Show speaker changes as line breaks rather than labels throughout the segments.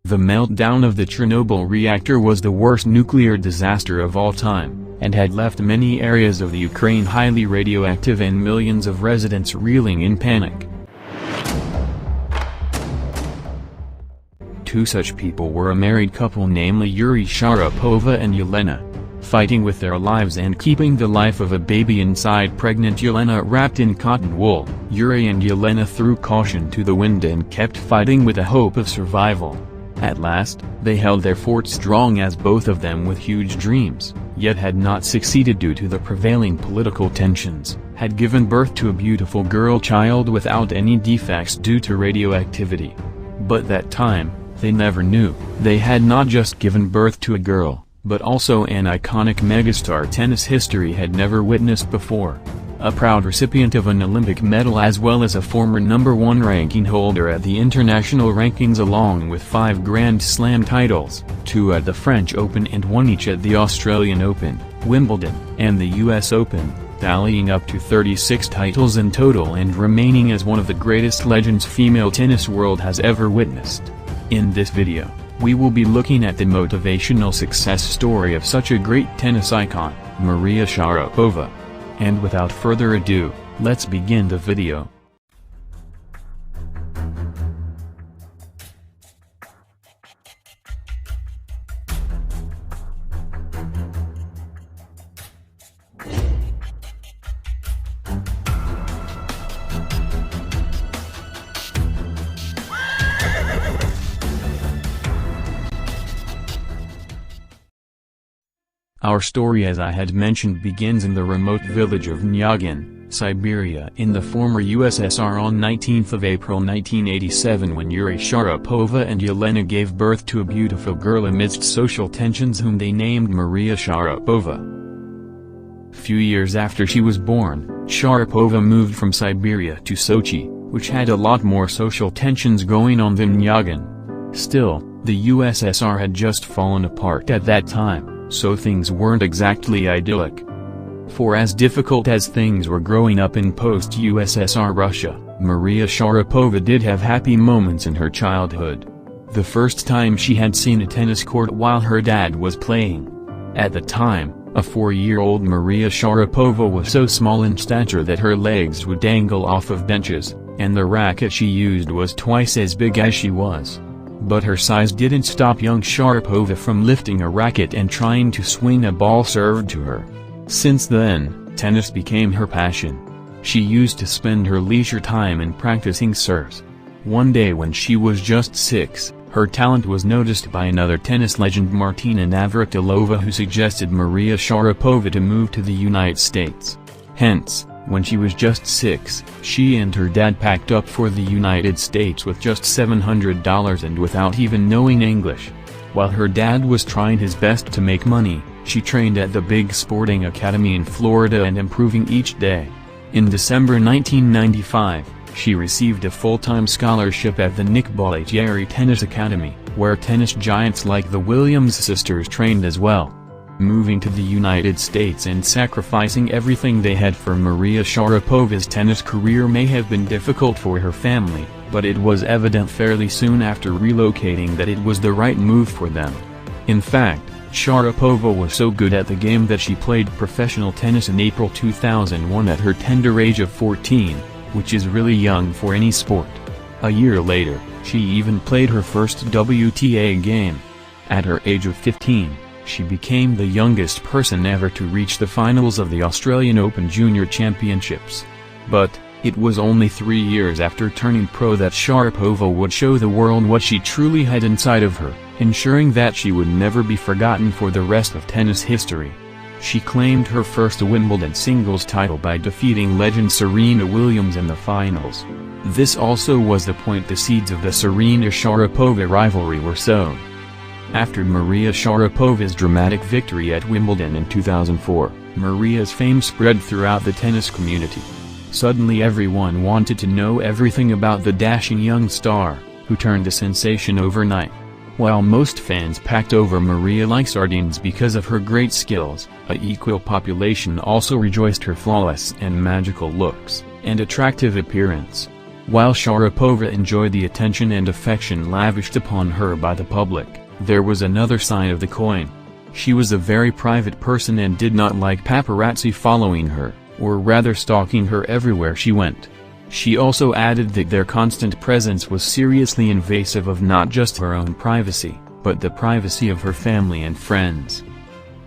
The meltdown of the Chernobyl reactor was the worst nuclear disaster of all time, and had left many areas of the Ukraine highly radioactive and millions of residents reeling in panic. Two such people were a married couple, namely Maria Sharapova and Yelena. Fighting with their lives and keeping the life of a baby inside pregnant Yelena wrapped in cotton wool, Yuri and Yelena threw caution to the wind and kept fighting with a hope of survival. At last, they held their fort strong as both of them with huge dreams, yet had not succeeded due to the prevailing political tensions, had given birth to a beautiful girl child without any defects due to radioactivity. But that time, they never knew, they had not just given birth to a girl, but also an iconic megastar tennis history had never witnessed before. A proud recipient of an Olympic medal as well as a former #1 ranking holder at the international rankings along with 5 Grand Slam titles, 2 at the French Open and 1 each at the Australian Open, Wimbledon, and the US Open, tallying up to 36 titles in total and remaining as one of the greatest legends female tennis world has ever witnessed. In this video, we will be looking at the motivational success story of such a great tennis icon, Maria Sharapova. And without further ado, let's begin the video. Our story, as I had mentioned, begins in the remote village of Nyagin, Siberia in the former USSR on 19th of April 1987 when Maria Sharapova and Yelena gave birth to a beautiful girl amidst social tensions whom they named Maria Sharapova. Few years after she was born, Sharapova moved from Siberia to Sochi, which had a lot more social tensions going on than Nyagin. Still, the USSR had just fallen apart at that time, so things weren't exactly idyllic. For as difficult as things were growing up in post-USSR Russia, Maria Sharapova did have happy moments in her childhood. The first time she had seen a tennis court while her dad was playing. At the time, a 4-year-old Maria Sharapova was so small in stature that her legs would dangle off of benches, and the racket she used was twice as big as she was. But her size didn't stop young Sharapova from lifting a racket and trying to swing a ball served to her. Since then, tennis became her passion. She used to spend her leisure time in practicing serves. One day when she was just 6, her talent was noticed by another tennis legend, Martina Navratilova, who suggested Maria Sharapova to move to the United States. Hence, when she was just 6, she and her dad packed up for the United States with just $700 and without even knowing English. While her dad was trying his best to make money, she trained at the big sporting academy in Florida and improving each day. In December 1995, she received a full-time scholarship at the Nick Bollettieri Tennis Academy, where tennis giants like the Williams sisters trained as well. Moving to the United States and sacrificing everything they had for Maria Sharapova's tennis career may have been difficult for her family, but it was evident fairly soon after relocating that it was the right move for them. In fact, Sharapova was so good at the game that she played professional tennis in April 2001 at her tender age of 14, which is really young for any sport. A year later, she even played her first WTA game. At her age of 15, she became the youngest person ever to reach the finals of the Australian Open Junior Championships. But, it was only 3 years after turning pro that Sharapova would show the world what she truly had inside of her, ensuring that she would never be forgotten for the rest of tennis history. She claimed her first Wimbledon singles title by defeating legend Serena Williams in the finals. This also was the point the seeds of the Serena-Sharapova rivalry were sown. After Maria Sharapova's dramatic victory at Wimbledon in 2004, Maria's fame spread throughout the tennis community. Suddenly everyone wanted to know everything about the dashing young star, who turned a sensation overnight. While most fans packed over Maria like sardines because of her great skills, an equal population also rejoiced her flawless and magical looks, and attractive appearance. While Sharapova enjoyed the attention and affection lavished upon her by the public, there was another side of the coin. She was a very private person and did not like paparazzi following her, or rather stalking her everywhere she went. She also added that their constant presence was seriously invasive of not just her own privacy, but the privacy of her family and friends.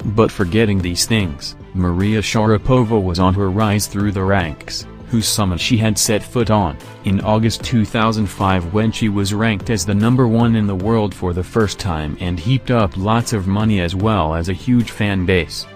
But forgetting these things, Maria Sharapova was on her rise through the ranks, whose summit she had set foot on, in August 2005 when she was ranked as the #1 in the world for the first time and heaped up lots of money as well as a huge fan base.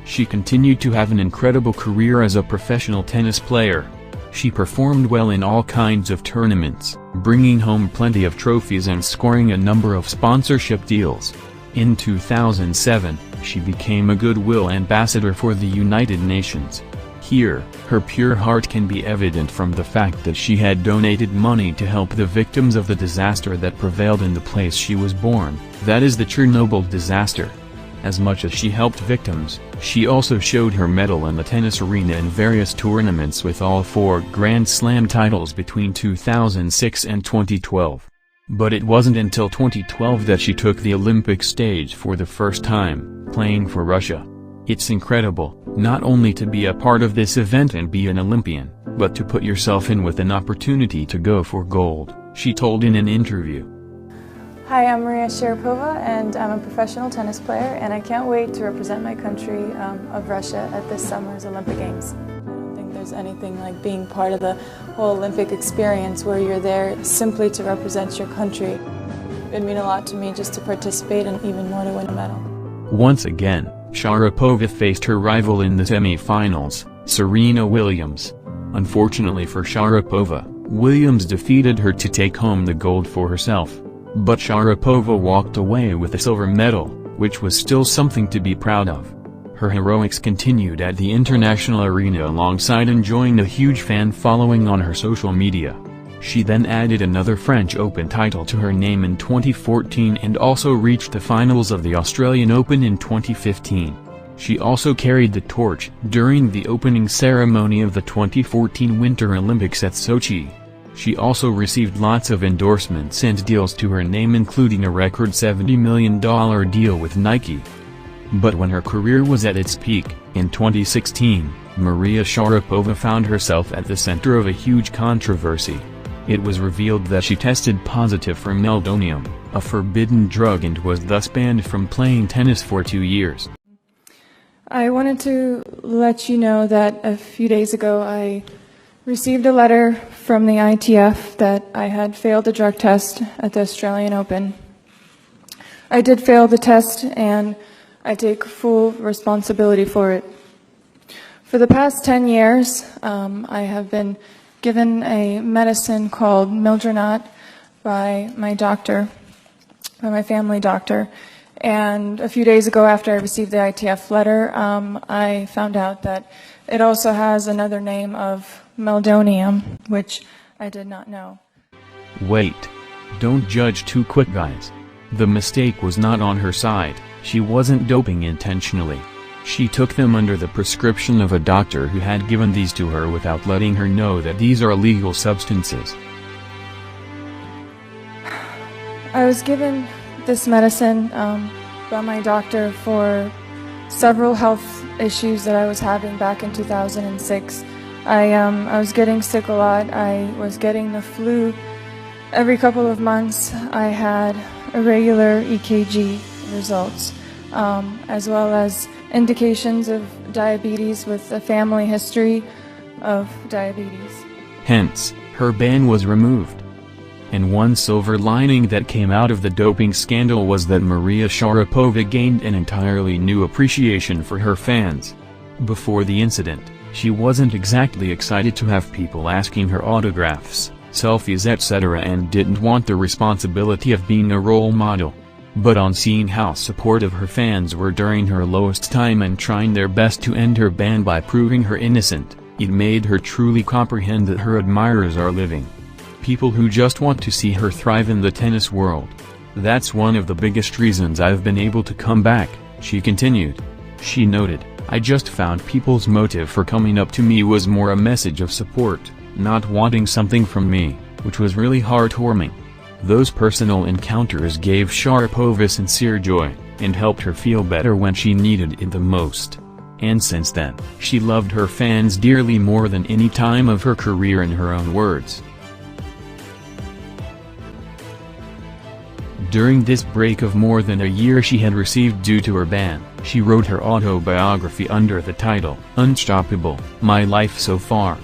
She continued to have an incredible career as a professional tennis player. She performed well in all kinds of tournaments, bringing home plenty of trophies and scoring a number of sponsorship deals. In 2007, she became a Goodwill ambassador for the United Nations. Here, her pure heart can be evident from the fact that she had donated money to help the victims of the disaster that prevailed in the place she was born, that is the Chernobyl disaster. As much as she helped victims, she also showed her mettle in the tennis arena in various tournaments with all 4 Grand Slam titles between 2006 and 2012. But it wasn't until 2012 that she took the Olympic stage for the first time, playing for Russia. It's incredible, not only to be a part of this event and be an Olympian, but to put yourself in with an opportunity to go for gold, she told in an interview.
Hi, I'm Maria Sharapova and I'm a professional tennis player and I can't wait to represent my country of Russia at this summer's Olympic Games. I don't think there's anything like being part of the whole Olympic experience where you're there simply to represent your country. It'd mean a lot to me just to participate and even more to win a medal.
Once again, Sharapova faced her rival in the semi-finals, Serena Williams. Unfortunately for Sharapova, Williams defeated her to take home the gold for herself. But Sharapova walked away with a silver medal, which was still something to be proud of. Her heroics continued at the international arena alongside enjoying a huge fan following on her social media. She then added another French Open title to her name in 2014 and also reached the finals of the Australian Open in 2015. She also carried the torch during the opening ceremony of the 2014 Winter Olympics at Sochi. She also received lots of endorsements and deals to her name, including a record $70 million deal with Nike. But when her career was at its peak, in 2016, Maria Sharapova found herself at the center of a huge controversy. It was revealed that she tested positive for meldonium, a forbidden drug, and was thus banned from playing tennis for 2 years.
I wanted to let you know that a few days ago I received a letter from the ITF that I had failed a drug test at the Australian Open. I did fail the test and I take full responsibility for it. For the past 10 years, I have been given a medicine called Mildronat by my doctor, by my family doctor. And a few days ago after I received the ITF letter, I found out that it also has another name of meldonium, which I did not know.
Wait. Don't judge too quick, guys. The mistake was not on her side. She wasn't doping intentionally. She took them under the prescription of a doctor who had given these to her without letting her know that these are illegal substances.
I was given this medicine by my doctor for several health issues that I was having back in 2006. I was getting sick a lot. I was getting the flu every couple of months. I had irregular EKG results, as well as indications of diabetes with a family history of diabetes.
Hence, her ban was removed. And one silver lining that came out of the doping scandal was that Maria Sharapova gained an entirely new appreciation for her fans. Before the incident, she wasn't exactly excited to have people asking her autographs, selfies, etc., and didn't want the responsibility of being a role model. But on seeing how supportive her fans were during her lowest time and trying their best to end her ban by proving her innocent, it made her truly comprehend that her admirers are living people who just want to see her thrive in the tennis world. That's one of the biggest reasons I've been able to come back, she continued. She noted, I just found people's motive for coming up to me was more a message of support, not wanting something from me, which was really heartwarming. Those personal encounters gave Sharapova sincere joy, and helped her feel better when she needed it the most. And since then, she loved her fans dearly more than any time of her career, in her own words. During this break of more than a year she had received due to her ban, she wrote her autobiography under the title, Unstoppable, My Life So Far.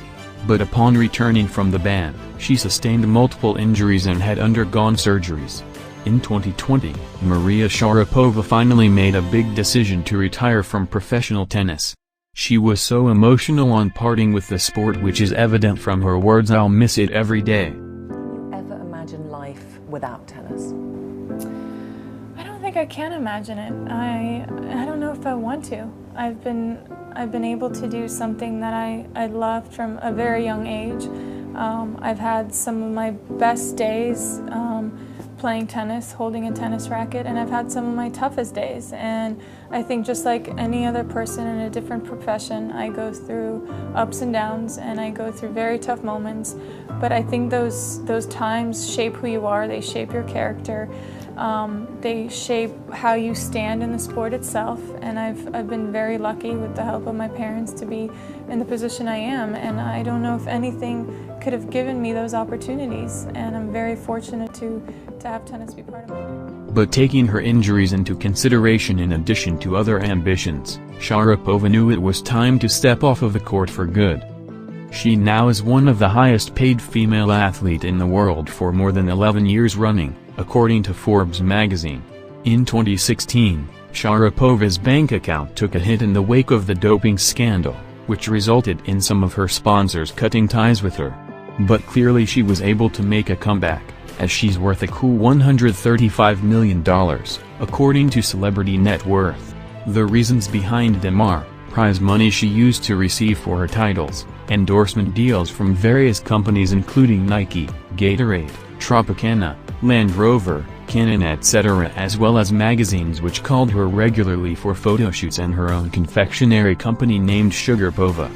But upon returning from the ban, she sustained multiple injuries and had undergone surgeries. In 2020, Maria Sharapova finally made a big decision to retire from professional tennis. She was so emotional on parting with the sport, which is evident from her words, "I'll miss it every day."
Can you ever imagine life without tennis?
I don't think I can imagine it. I don't know if I want to. I've been able to do something that I loved from a very young age. I've had some of my best days playing tennis, holding a tennis racket, and I've had some of my toughest days. And I think just like any other person in a different profession, I go through ups and downs, and I go through very tough moments. But I think those times shape who you are, they shape your character. They shape how you stand in the sport itself, and I've been very lucky with the help of my parents to be in the position I am, and I don't know if anything could have given me those opportunities, and I'm very fortunate to have tennis be part of it.
But taking her injuries into consideration in addition to other ambitions, Sharapova knew it was time to step off of the court for good. She now is one of the highest paid female athletes in the world for more than 11 years running, according to Forbes magazine. In 2016, Sharapova's bank account took a hit in the wake of the doping scandal, which resulted in some of her sponsors cutting ties with her. But clearly she was able to make a comeback, as she's worth a cool $135 million, according to Celebrity Net Worth. The reasons behind them are prize money she used to receive for her titles, endorsement deals from various companies including Nike, Gatorade, Tropicana, Land Rover, Canon, etc., as well as magazines which called her regularly for photo shoots, and her own confectionery company named Sugarpova.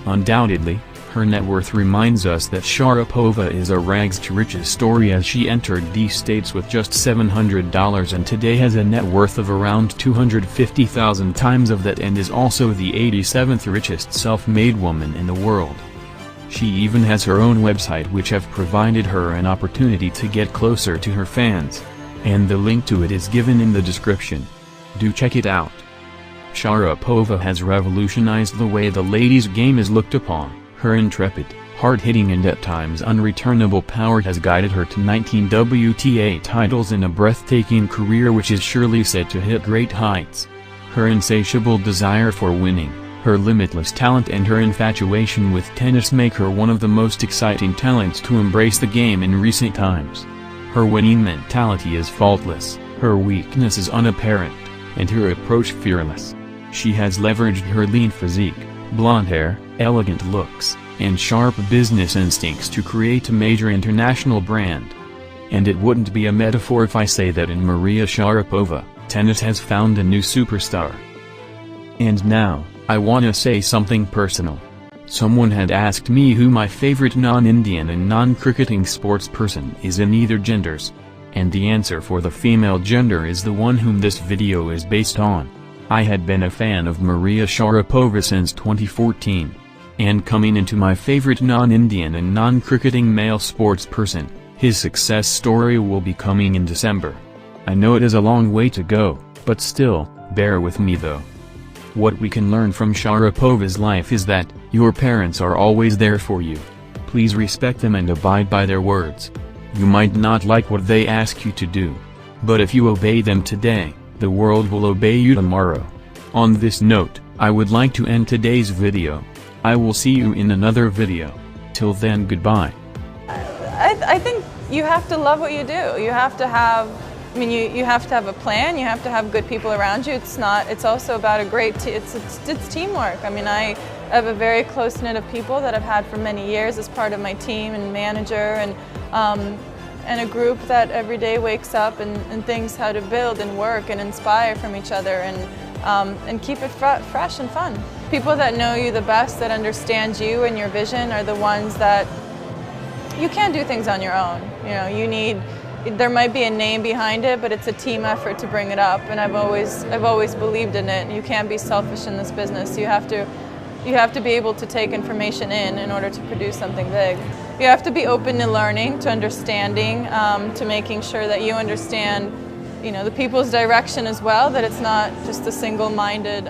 Undoubtedly, her net worth reminds us that Sharapova is a rags-to-riches story, as she entered these states with just $700 and today has a net worth of around 250,000 times of that, and is also the 87th richest self-made woman in the world. She even has her own website, which have provided her an opportunity to get closer to her fans. And the link to it is given in the description. Do check it out. Sharapova has revolutionized the way the ladies' game is looked upon. Her intrepid, hard-hitting and at times unreturnable power has guided her to 19 WTA titles in a breathtaking career which is surely set to hit great heights. Her insatiable desire for winning, her limitless talent and her infatuation with tennis make her one of the most exciting talents to embrace the game in recent times. Her winning mentality is faultless, her weakness is unapparent, and her approach fearless. She has leveraged her lean physique, blonde hair, elegant looks, and sharp business instincts to create a major international brand. And it wouldn't be a metaphor if I say that in Maria Sharapova, tennis has found a new superstar. And now, I wanna say something personal. Someone had asked me who my favorite non-Indian and non-cricketing sports person is in either genders. And the answer for the female gender is the one whom this video is based on. I had been a fan of Maria Sharapova since 2014. And coming into my favorite non-Indian and non-cricketing male sports person, his success story will be coming in December. I know it is a long way to go, but still, bear with me though. What we can learn from Sharapova's life is that, your parents are always there for you. Please respect them and abide by their words. You might not like what they ask you to do. But if you obey them today, the world will obey you tomorrow. On this note, I would like to end today's video. I will see you in another video. Till then, goodbye.
I think you have to love what you do. You have to have, you have to have a plan. You have to have good people around you. It's also about a great it's teamwork. I have a very close knit of people that I've had for many years as part of my team and manager, and a group that every day wakes up and thinks how to build and work and inspire from each other and keep it fresh and fun. People that know you the best, that understand you and your vision, are the ones that you can't do things on your own. You know, there might be a name behind it, but it's a team effort to bring it up, and I've always believed in it. You can't be selfish in this business. You have to be able to take information in order to produce something big. You have to be open to learning, to understanding, to making sure that you understand, you know, the people's direction as well, that it's not just a single-minded